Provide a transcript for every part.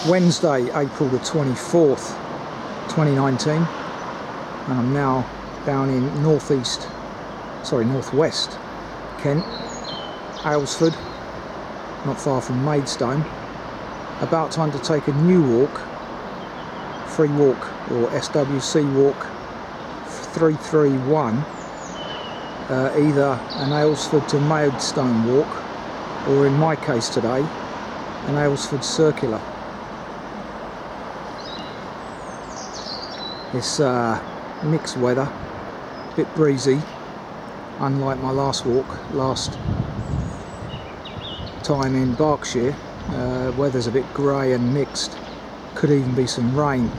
Wednesday, April the 24th, 2019, and I'm now down in northwest Kent, Aylesford, not far from Maidstone, about to undertake a new walk, free walk or SWC walk 331, either an Aylesford to Maidstone walk, or in my case today, an Aylesford Circular. It's mixed weather, a bit breezy, unlike my last walk, last time in Berkshire. Weather's a bit grey and mixed, could even be some rain.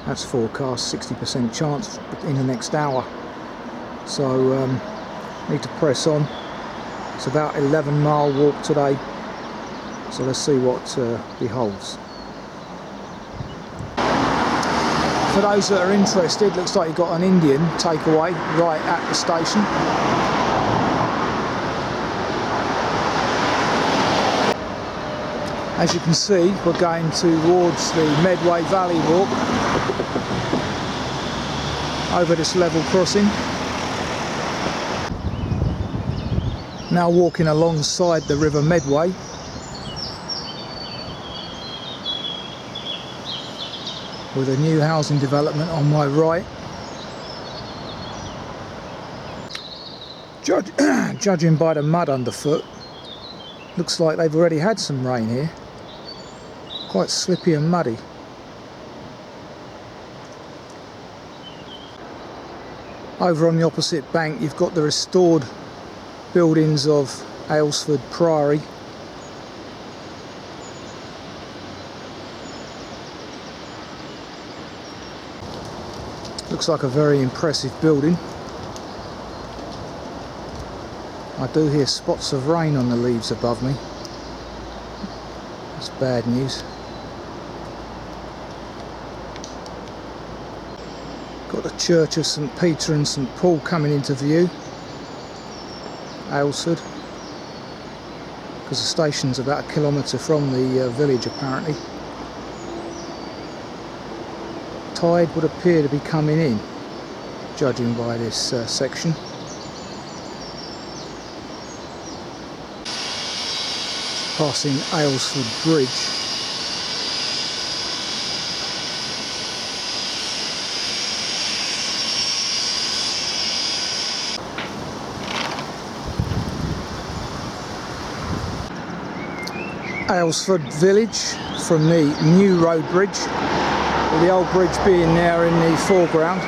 That's forecast, 60% chance in the next hour. So need to press on. It's about 11-mile walk today, so let's see what beholds. For those that are interested, looks like you've got an Indian takeaway right at the station. As you can see, we're going towards the Medway Valley walk over this level crossing. Now walking alongside the River Medway. With a new housing development on my right. Judging by the mud underfoot, looks like they've already had some rain here. Quite slippy and muddy. Over on the opposite bank you've got the restored buildings of Aylesford Priory. Looks like a very impressive building. I do hear spots of rain on the leaves above me. That's bad news. Got the Church of St Peter and St Paul coming into view. Aylesford. Because the station's about 1 kilometre from the village apparently. Tide would appear to be coming in, judging by this section. Passing Aylesford Bridge. Aylesford village from the new road bridge, with the old bridge being there in the foreground.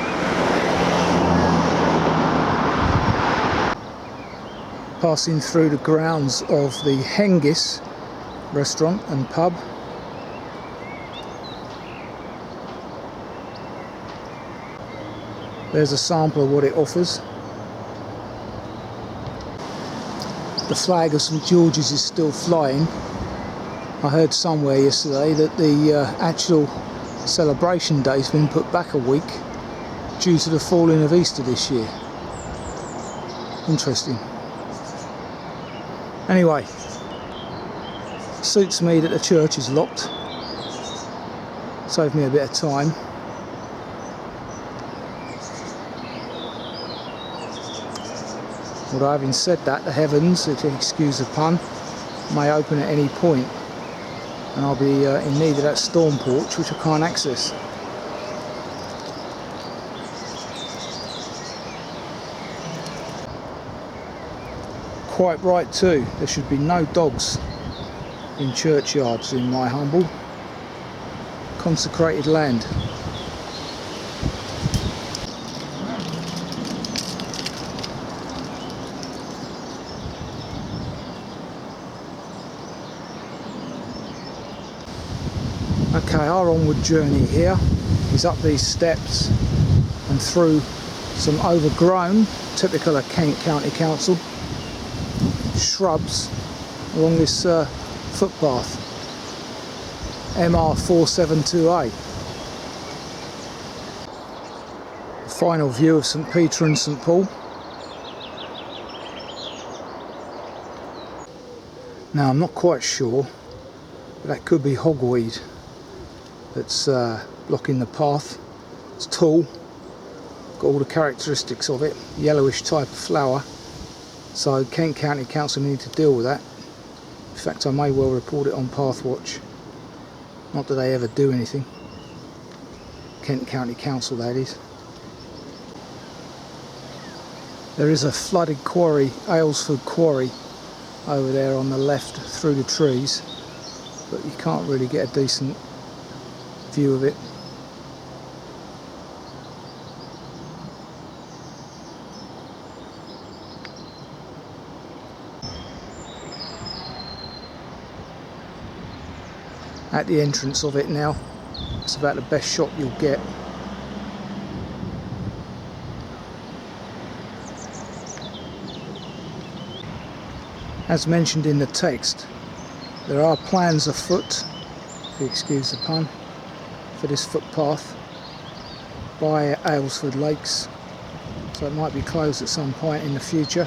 Passing through the grounds of the Hengis restaurant and pub. There's a sample of what it offers. The flag of St George's is still flying. I heard somewhere yesterday that the actual celebration day's been put back a week due to the falling of Easter this year. Interesting. Anyway, suits me that the church is locked. Saved me a bit of time. Although having said that, the heavens, if you excuse the pun, may open at any point. And I'll be in need of that storm porch, which I can't access. Quite right too, there should be no dogs in churchyards in my humble consecrated land. Okay, our onward journey here is up these steps and through some overgrown, typical of Kent County Council, shrubs along this footpath, MR472A. Final view of St Peter and St Paul. Now I'm not quite sure, but that could be hogweed. that's blocking the path. It's tall, got all the characteristics of it, yellowish type of flower, so Kent County Council need to deal with that. In fact, I may well report it on Pathwatch. Not that they ever do anything. Kent County Council, that is. There is a flooded quarry, Aylesford Quarry, over there on the left through the trees, but you can't really get a decent view of it. At the entrance of it now, it's about the best shot you'll get. As mentioned in the text, there are plans afoot, if you excuse the pun, for this footpath by Aylesford Lakes, so it might be closed at some point in the future.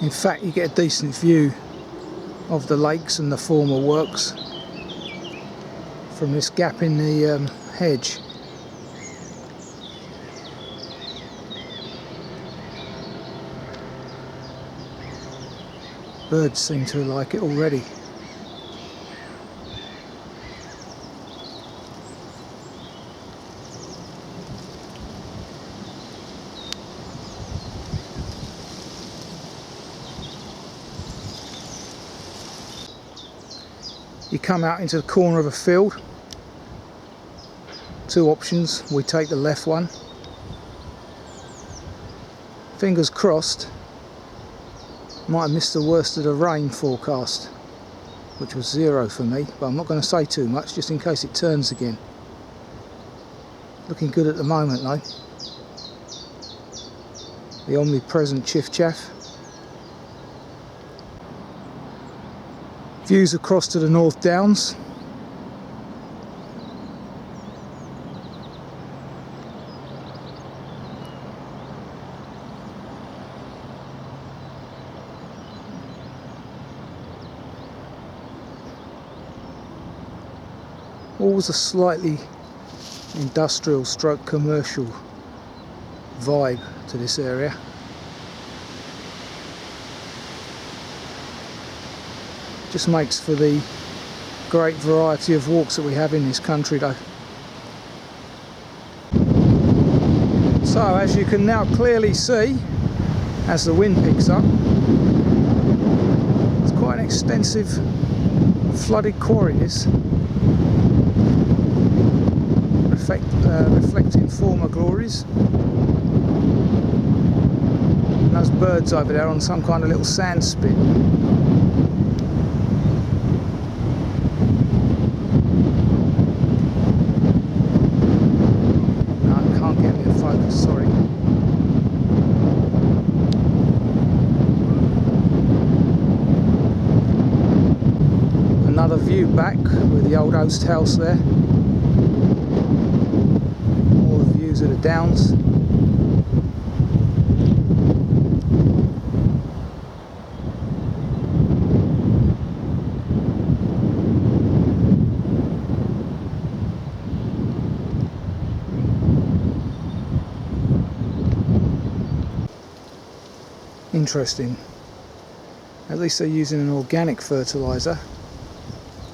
In fact, you get a decent view of the lakes and the former works from this gap in the hedge. Birds seem to like it already. You come out into the corner of a field. Two options, we take the left one. Fingers crossed. Might have missed the worst of the rain forecast, which was 0 for me, but I'm not going to say too much just in case it turns again. Looking good at the moment though. The omnipresent chiff chaff. Views across to the North Downs. Always a slightly industrial stroke commercial vibe to this area. Just makes for the great variety of walks that we have in this country though. So as you can now clearly see, as the wind picks up, it's quite an extensive flooded quarry this. Reflecting former glories. And those birds over there on some kind of little sand spit. No, I can't get me in focus, sorry. Another view back with the old Oast House there. Of the downs. Interesting. At least they're using an organic fertiliser,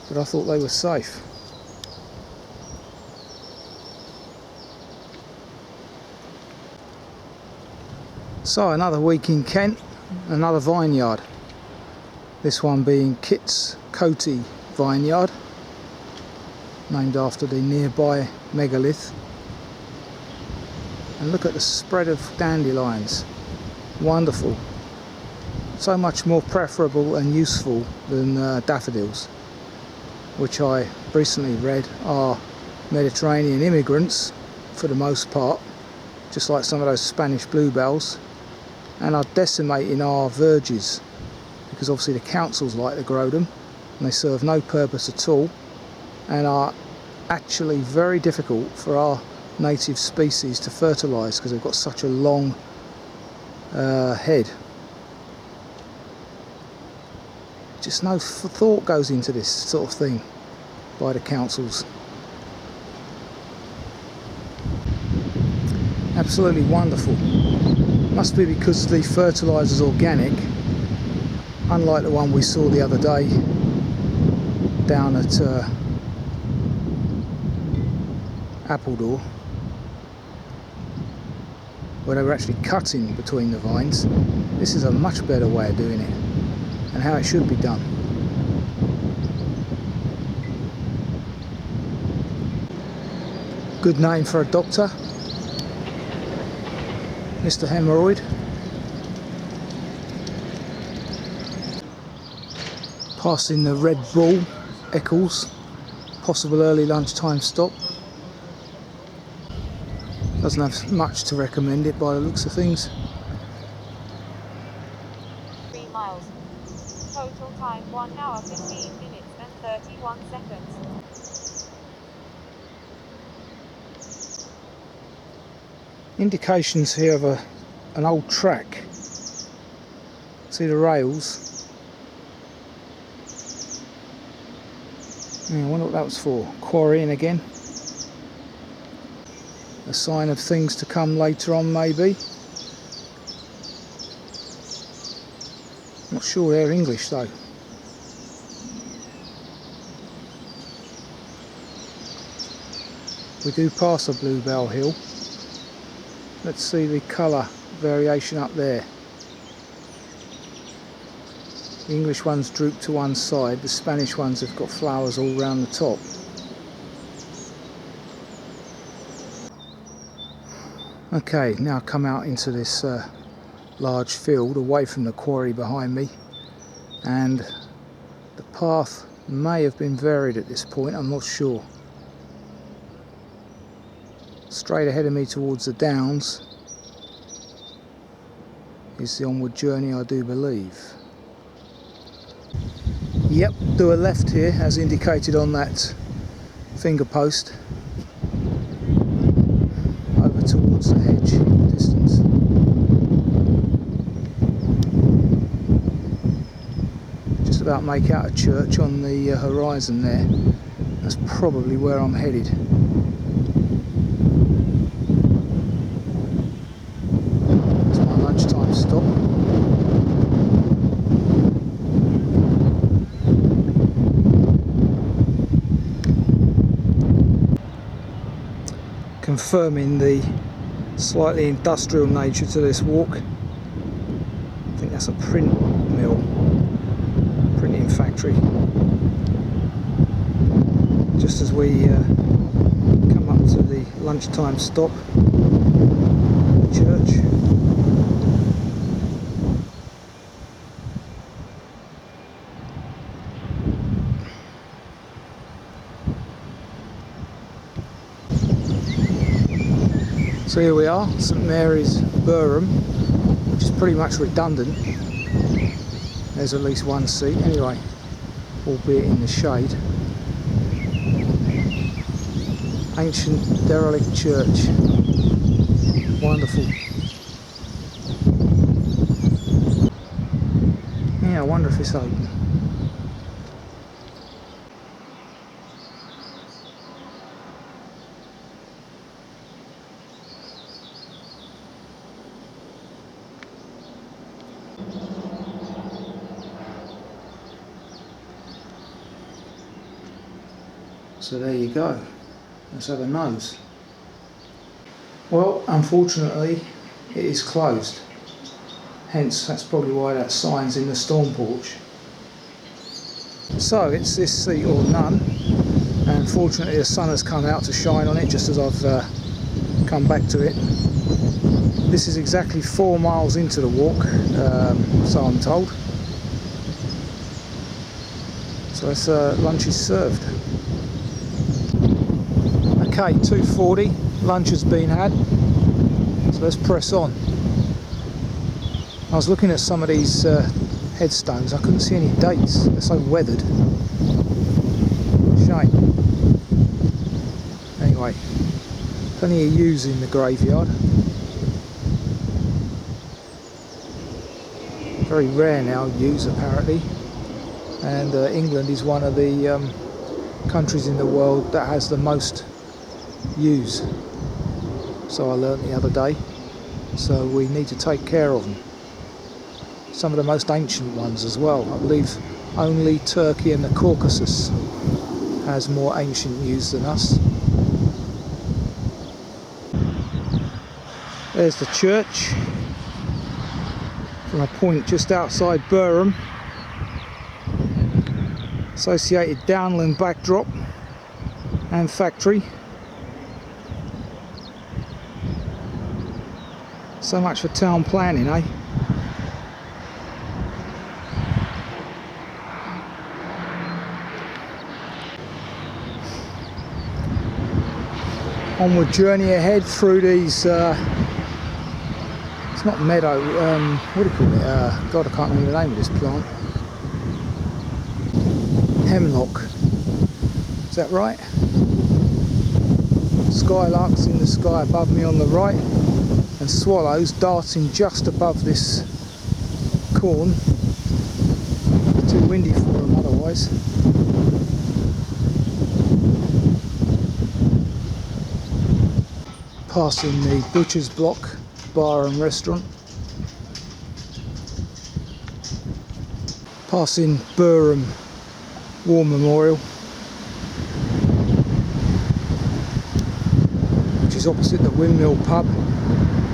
but I thought they were safe. So another week in Kent, another vineyard. This one being Kit's Cote vineyard, named after the nearby megalith. And look at the spread of dandelions. Wonderful. So much more preferable and useful than daffodils, which I recently read are Mediterranean immigrants for the most part, just like some of those Spanish bluebells, and are decimating our verges because obviously the councils like to grow them and they serve no purpose at all and are actually very difficult for our native species to fertilise because they've got such a long just no thought goes into this sort of thing by the councils. Absolutely wonderful. Must be because the fertiliser is organic, unlike the one we saw the other day down at Appledore, where they were actually cutting between the vines. This is a much better way of doing it, and how it should be done. Good name for a doctor, Mr. Hemorrhoid. Passing the Red Bull, Eccles, possible early lunchtime stop. Doesn't have much to recommend it by the looks of things. 3 miles. Total time 1 hour 15 minutes and 31 seconds. Indications here of an old track. See the rails? Yeah, I wonder what that was for. Quarrying again. A sign of things to come later on, maybe. Not sure they're English though. We do pass a Bluebell hill. Let's see the colour variation up there. The English ones droop to one side, the Spanish ones have got flowers all round the top. Okay, now come out into this large field away from the quarry behind me, and the path may have been varied at this point, I'm not sure. Straight ahead of me towards the downs is the onward journey, I do believe. Yep, do a left here as indicated on that finger post, over towards the hedge in the distance. Just about make out a church on the horizon there. That's probably where I'm headed. It's my lunchtime stop. Confirming the slightly industrial nature to this walk. I think that's a print mill, printing factory. Just as we come up to the lunchtime stop, the church. So here we are, St Mary's, Burham, which is pretty much redundant. There's at least one seat anyway, albeit in the shade. Ancient derelict church. Wonderful. Yeah, I wonder if it's open. So there you go. Let's have a nose. Well, unfortunately, it is closed. Hence, that's probably why that sign's in the storm porch. So it's this seat or none. And unfortunately, the sun has come out to shine on it just as I've come back to it. This is exactly 4 miles into the walk, so I'm told. So that's lunch is served. Okay, 2:40, lunch has been had, so let's press on. I was looking at some of these headstones, I couldn't see any dates, they're so weathered. Shame. Anyway, plenty of ewes in the graveyard. Very rare now, ewes apparently. and England is one of the countries in the world that has the most yews. So I learnt the other day. So we need to take care of them. Some of the most ancient ones as well. I believe only Turkey and the Caucasus has more ancient yews than us. There's the church from a point just outside Burham. Associated downland backdrop and factory. So much for town planning, eh? Onward journey ahead through these, it's not meadow, what do you call it? God, I can't remember the name of this plant. Hemlock. Is that right? Skylarks in the sky above me on the right, and swallows darting just above this corn. It's too windy for them otherwise. Passing the butcher's block bar and restaurant. Passing Burham War Memorial, which is opposite the Windmill pub.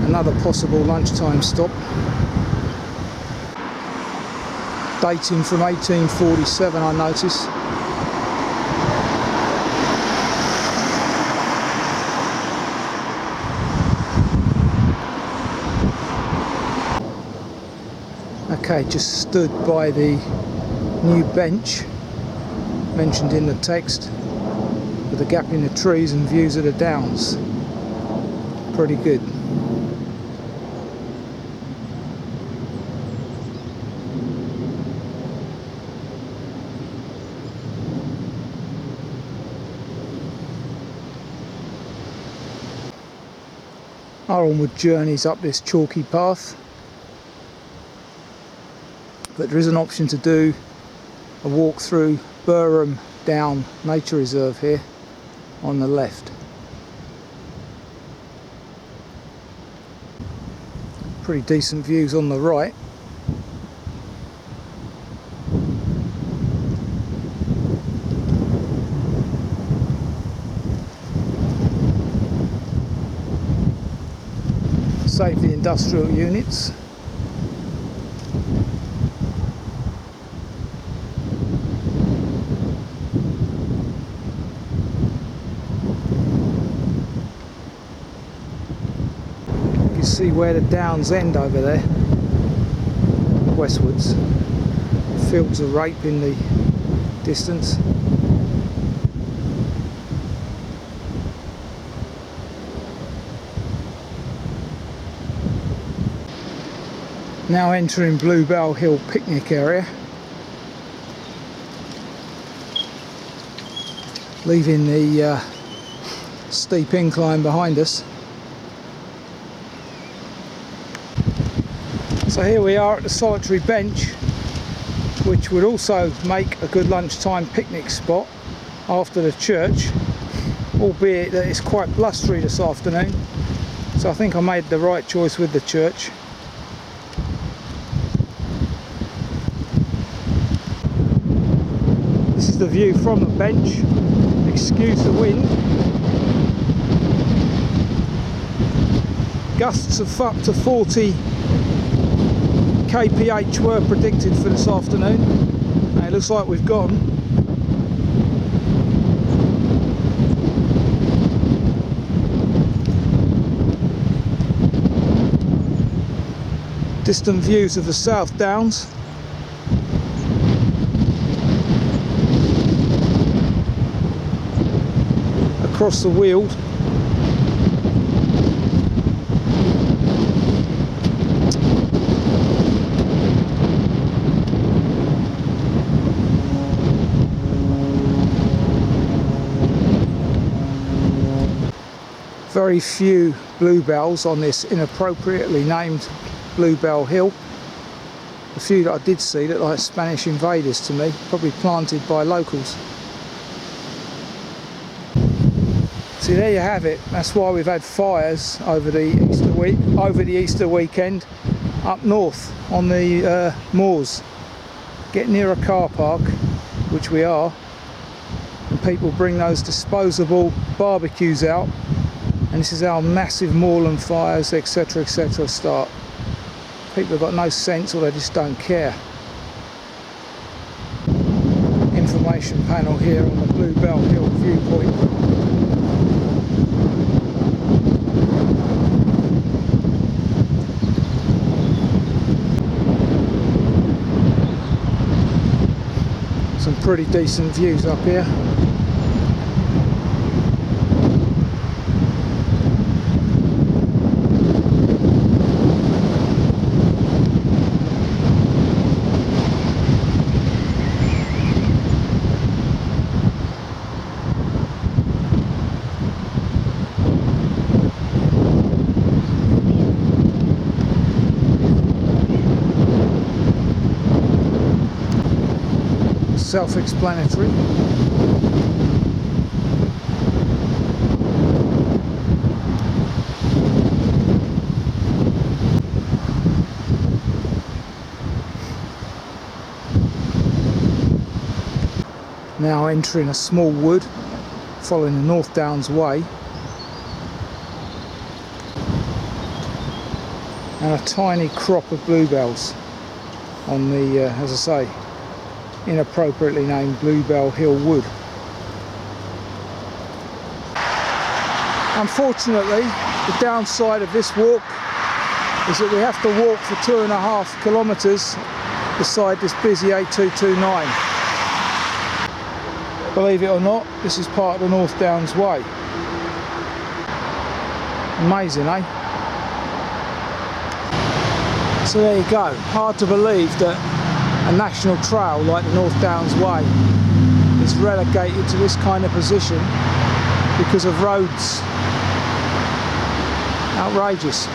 Another possible lunchtime stop. Dating from 1847, I notice. Okay, just stood by the new bench mentioned in the text, with a gap in the trees and views of the downs. Pretty good. Our onward journeys up this chalky path, but there is an option to do a walk through Burham Down Nature Reserve here on the left. Pretty decent views on the right. Save the industrial units. You see where the downs end over there, westwards. Fields of rape in the distance. Now entering Bluebell Hill picnic area, leaving the steep incline behind us. So here we are at the solitary bench, which would also make a good lunchtime picnic spot after the church, albeit that it's quite blustery this afternoon, so I think I made the right choice with the church. This is the view from the bench. Excuse the wind. Gusts of up to 40 kph were predicted for this afternoon, and it looks like we've got them. Distant views of the South Downs. Across the Weald. Very few bluebells on this inappropriately named Bluebell Hill. The few that I did see look like Spanish invaders to me, probably planted by locals. See, there you have it. That's why we've had fires over the Easter weekend up north on the moors. Get near a car park, which we are, and people bring those disposable barbecues out, and this is how massive moorland fires, etc., etc. start. People have got no sense, or they just don't care. Information panel here on the Bluebell Hill viewpoint. Some pretty decent views up here. Self-explanatory. Now entering a small wood, following the North Downs Way, and a tiny crop of bluebells on the, as I say, inappropriately named Bluebell Hill Wood. Unfortunately, the downside of this walk is that we have to walk for 2.5 kilometres beside this busy A229. Believe it or not, this is part of the North Downs Way. Amazing, eh? So there you go. Hard to believe that a national trail like the North Downs Way is relegated to this kind of position because of roads. Outrageous.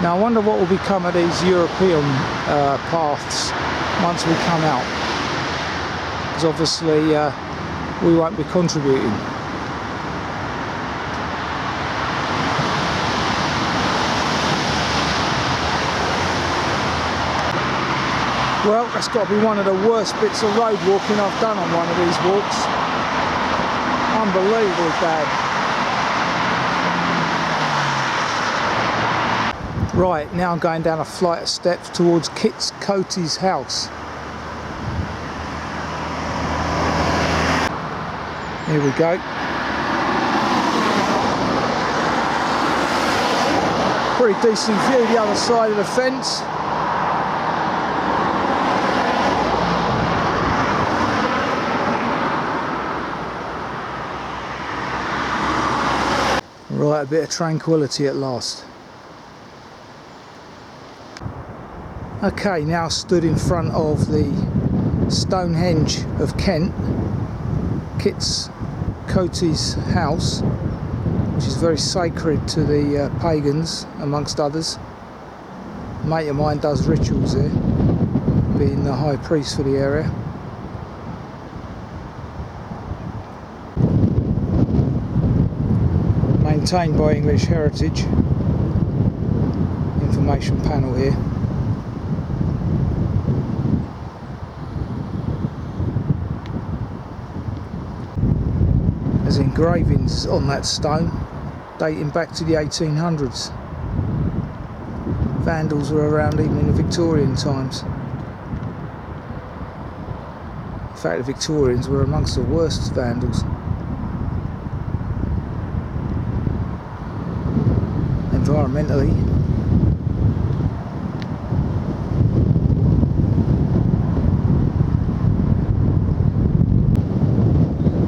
Now I wonder what will become of these European paths once we come out, because obviously we won't be contributing. Well, that's got to be one of the worst bits of road walking I've done on one of these walks. Unbelievably bad. Right, now I'm going down a flight of steps towards Cote's house. Here we go. Pretty decent view the other side of the fence. Right, a bit of tranquility at last. Okay, now stood in front of the Stonehenge of Kent, Cote's house, which is very sacred to the pagans, amongst others. A mate of mine does rituals there, being the high priest for the area. Maintained by English Heritage. Information panel here. There's engravings on that stone dating back to the 1800s. Vandals were around even in the Victorian times. In fact, the Victorians were amongst the worst vandals. Environmentally.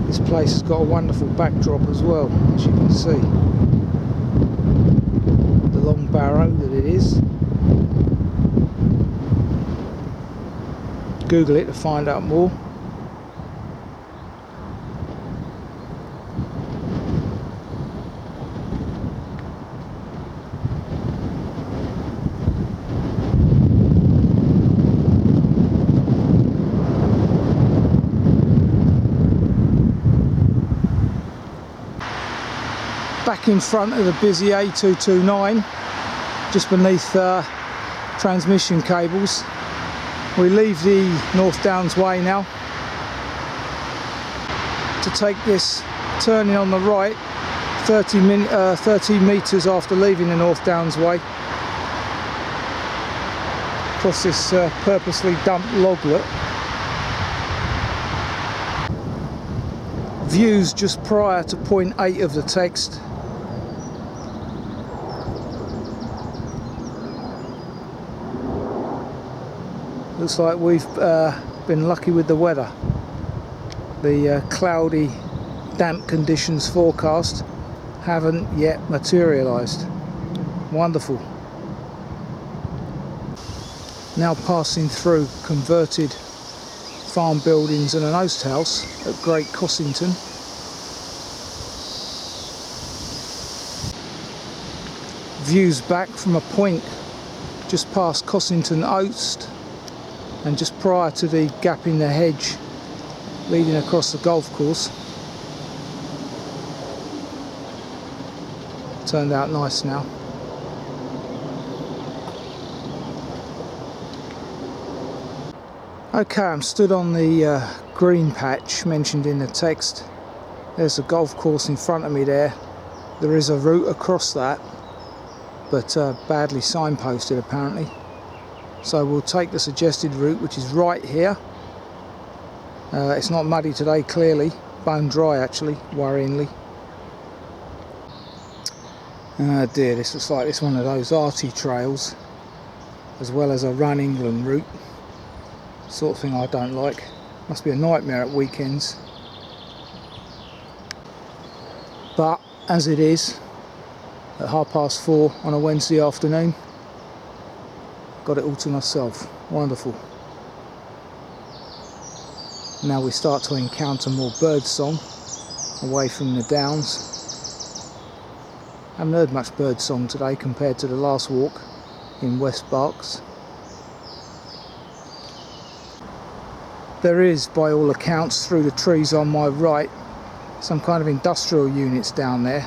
This place has got a wonderful backdrop as well, as you can see. The long barrow that it is. Google it to find out more. back in front of the busy A229, just beneath transmission cables. We leave the North Downs Way now to take this turning on the right 30 metres after leaving the North Downs Way, across this purposely dumped loglet. Views just prior to point 8 of the text. Looks like we've been lucky with the weather. The cloudy, damp conditions forecast haven't yet materialised. Wonderful. Now passing through converted farm buildings and an oast house at Great Cossington. Views back from a point just past Cossington Oast and just prior to the gap in the hedge leading across the golf course. Turned out nice now. Okay, I'm stood on the green patch mentioned in the text. There's a golf course in front of me there. There is a route across that, but badly signposted apparently. So we'll take the suggested route, which is right here. It's not muddy today, clearly. Bone dry actually, worryingly. Oh dear, this looks like it's one of those arty trails, as well as a Run England route. Sort of thing I don't like. Must be a nightmare at weekends. But as it is, at 4:30 on a Wednesday afternoon, got it all to myself. Wonderful. Now we start to encounter more bird song away from the downs. Haven't heard much bird song today compared to the last walk in West Berks. There is, by all accounts, through the trees on my right, some kind of industrial units down there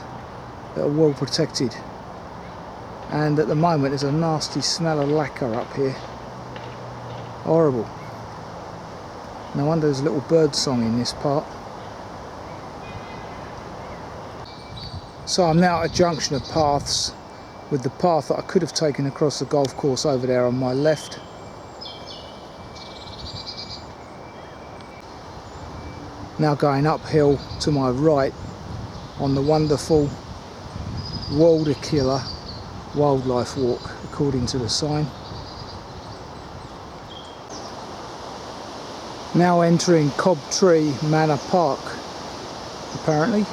that are well protected. And at the moment there's a nasty smell of lacquer up here. Horrible. No wonder there's a little bird song in this part. So I'm now at a junction of paths with the path that I could have taken across the golf course over there on my left. Now going uphill to my right on the wonderful World Killer wildlife walk, according to the sign. Now entering Cobtree Manor Park, apparently.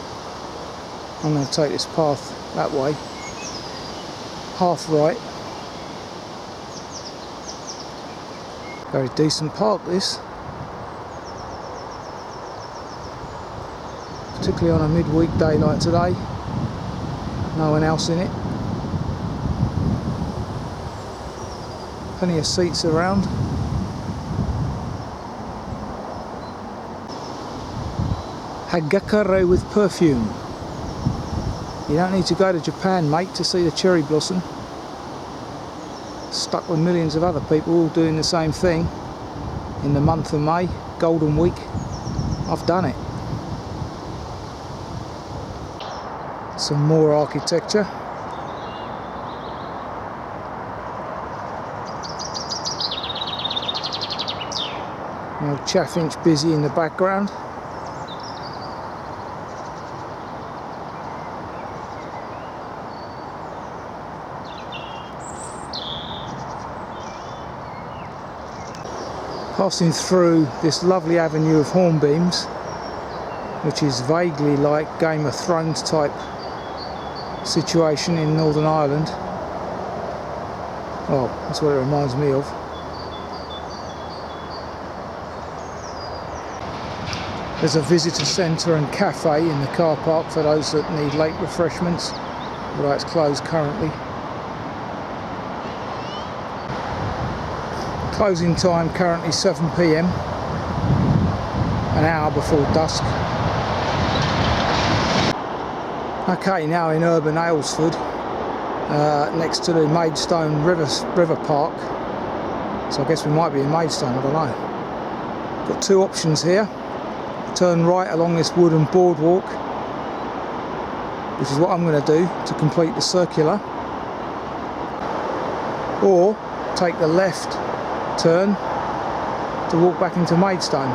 I'm going to take this path that way, half right. Very decent park this, particularly on a midweek day like today. No one else in it. Plenty of seats around. Hagakure with perfume. You don't need to go to Japan, mate, to see the cherry blossom. Stuck with millions of other people all doing the same thing in the month of May, Golden Week. I've done it. Some more architecture. The old Chaffinch busy in the background. Passing through this lovely avenue of hornbeams, which is vaguely like Game of Thrones type situation in Northern Ireland. Oh, that's what it reminds me of. There's a visitor centre and cafe in the car park for those that need late refreshments, although it's closed currently. Closing time currently 7 PM, an hour before dusk. Okay, now in urban Aylesford, next to the Maidstone River Park. So I guess we might be in Maidstone, I don't know. Got two options here. Turn right along this wooden boardwalk, which is what I'm going to do to complete the circular. Or take the left turn to walk back into Maidstone.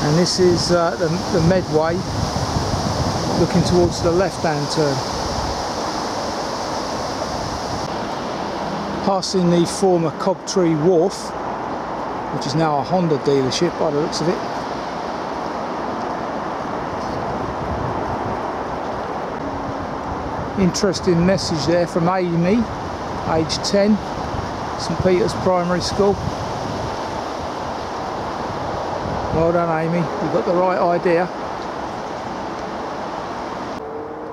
And this is the Medway, looking towards the left-hand turn. Passing the former Cobtree Wharf, which is now a Honda dealership by the looks of it. Interesting message there from Amy, age 10, St Peter's Primary School. Well done, Amy, you've got the right idea.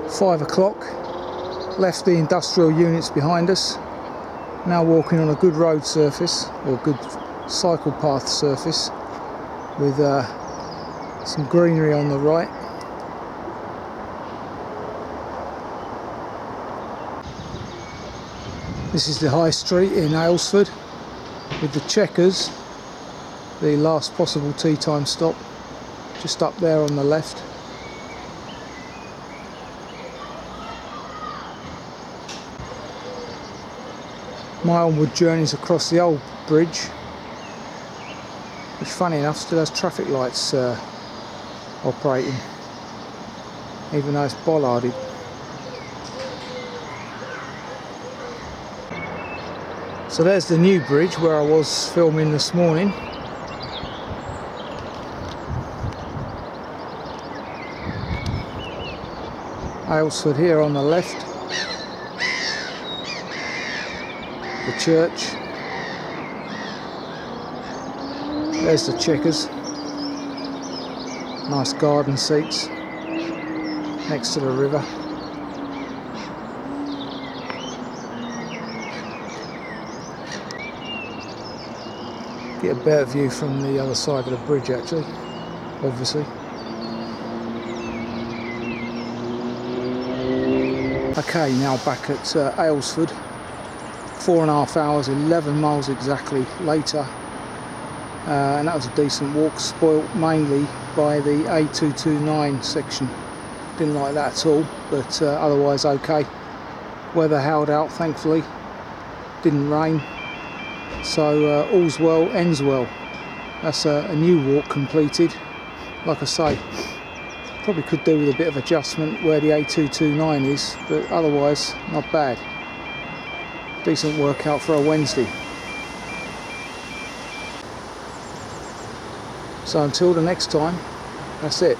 5 o'clock, left the industrial units behind us. Now walking on a good road surface, or good cycle path surface, with some greenery on the right. This is the High Street in Aylesford, with the Checkers, the last possible tea time stop, just up there on the left. My onward journeys across the old bridge, which funny enough still has traffic lights operating, even though it's bollarded. So there's the new bridge where I was filming this morning. Aylesford here on the left, the church, there's the Checkers, nice garden seats next to the river. Get a better view from the other side of the bridge actually, obviously. Okay, now back at Aylesford, 4.5 hours, 11 miles exactly later, and that was a decent walk, spoilt mainly by the A229 section. Didn't like that at all, but otherwise okay. Weather held out thankfully, didn't rain, so all's well ends well. That's a new walk completed. Like I say, probably could do with a bit of adjustment where the A229 is, but otherwise not bad. Decent workout for a Wednesday. So until the next time, that's it.